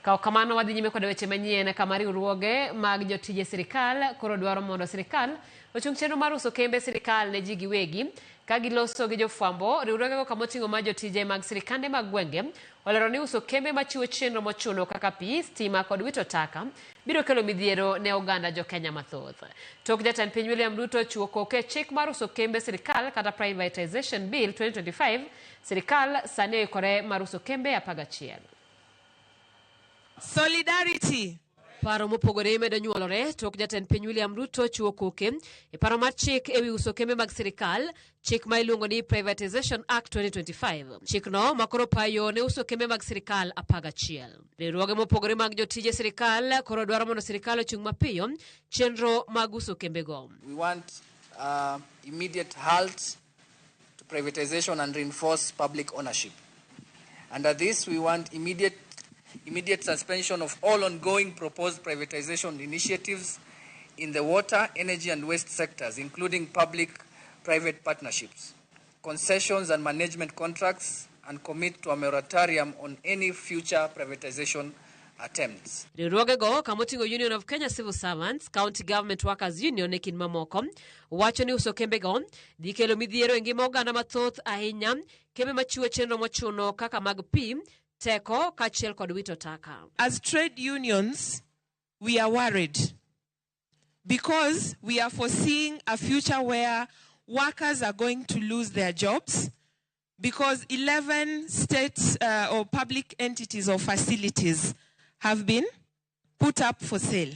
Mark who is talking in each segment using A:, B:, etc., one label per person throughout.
A: Kao kamano wadhi nyime kod weche manyien kama riwruoge mag jotije sirkal koro dwaro mondo sirkal ochung chenro mar uso kembe sirkal ne ji giwegi ka giloso gi jofwambo. Riwruogego kama oting'o ma jotije mag sirkande mag gwenge olero ni uso kembe machiwo chenro mochuno kaka pi, stima kod wito taka biro kelo midhiero ne oganda jo-Kenya mathoth. Tok jatend piny William Ruto chiwo koke chik mar uso kembe sirkal kata Privatization Bill 2025, sirkal sani oikore mar uso kembe 11.
B: Solidarity.
A: Paro mopogore medo nyuolore tok jatend piny William Ruto chiwo koke e paro mar chik ewi uso kembe mag sirkal, chik ma iluongo ni Privatization Act 2025. Chikno makoro payo ne uso kembe mag sirkal 11. Riwruoge mopogore mag jotije sirkal koro dwaro mondo sirkal ochung mapiyo chenro mag uso kembego.
C: We want immediate halt to privatization and reinforce public ownership. Under this, we want immediate suspension of all ongoing proposed privatization initiatives in the water, energy and waste sectors, including public-private partnerships, concessions and management contracts, and commit to a moratorium on any future privatization attempts.
A: Riwruogego kama oting'o Union of Kenya Civil Servants, County Government Workers Union e kind mamoko wacho ni uso kembego dhi kelo midhiero e ngima oganda mathoth ahinya kembe machiwo chenro mochuno kaka mag pi, teko kachiel kod wito taka.
B: As trade unions, we are worried because we are foreseeing a future where workers are going to lose their jobs because 11 states or public entities or facilities have been put up for sale.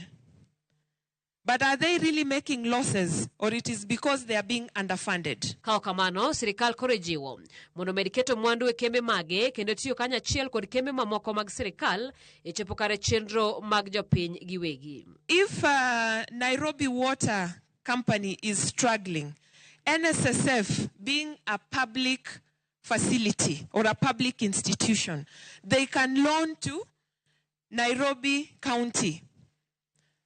B: But are they really making losses, or it is because they are being underfunded?
A: Kao kamano, sirikal koro jiwo mondo med keto mwandu e kembe mage kendo tiyo kanyachiel kod kembe mamoko mag sirikal e chopo kare chenro mag jopiny giwegi.
B: If Nairobi Water Company is struggling, NSSF being a public facility or a public institution, they can loan to Nairobi County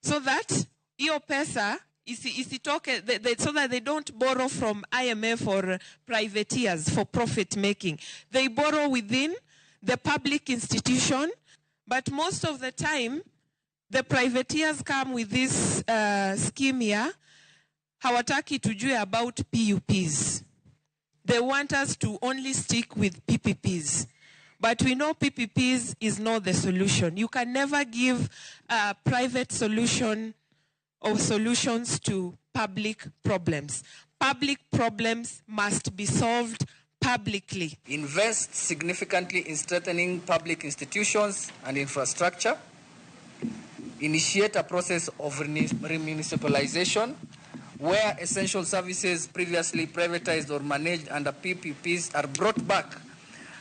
B: so that iyo pesa isitoke so that they don't borrow from IMF or privateers for profit making. They borrow within the public institution, but most of the time the privateers come with this scheme here. Hawataki tujue about PUPs. They want us to only stick with PPPs. But we know PPPs is not the solution. You can never give a private solution or solutions to public problems. Public problems must be solved publicly.
C: Invest significantly in strengthening public institutions and infrastructure. Initiate a process of remunicipalization where essential services previously privatized or managed under PPPs are brought back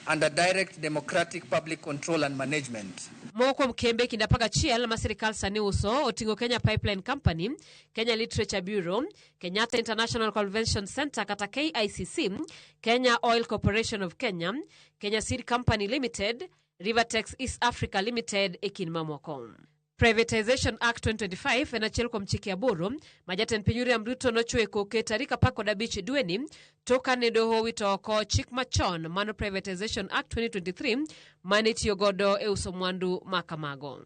C: under direct democratic public control and management.
A: Moko mkembe kinda 11 ma sirkal sani uso oting'o Kenya Pipeline Company, Kenya Literature Bureau, Kenyatta International Convention Center kata KICC, Kenya Oil Corporation of Kenya, Kenya Seed Company Limited, Rivertex East Africa Limited e kin mamoko. Privatization Act 2025 en achiel kuom chike aboro ma jatend piny William Ruto nochwe koke tarik 15 dweni toka ne doho wito oko chik machon mano Privatization Act 2023 mane tiyo godo e uso mwandu makamago.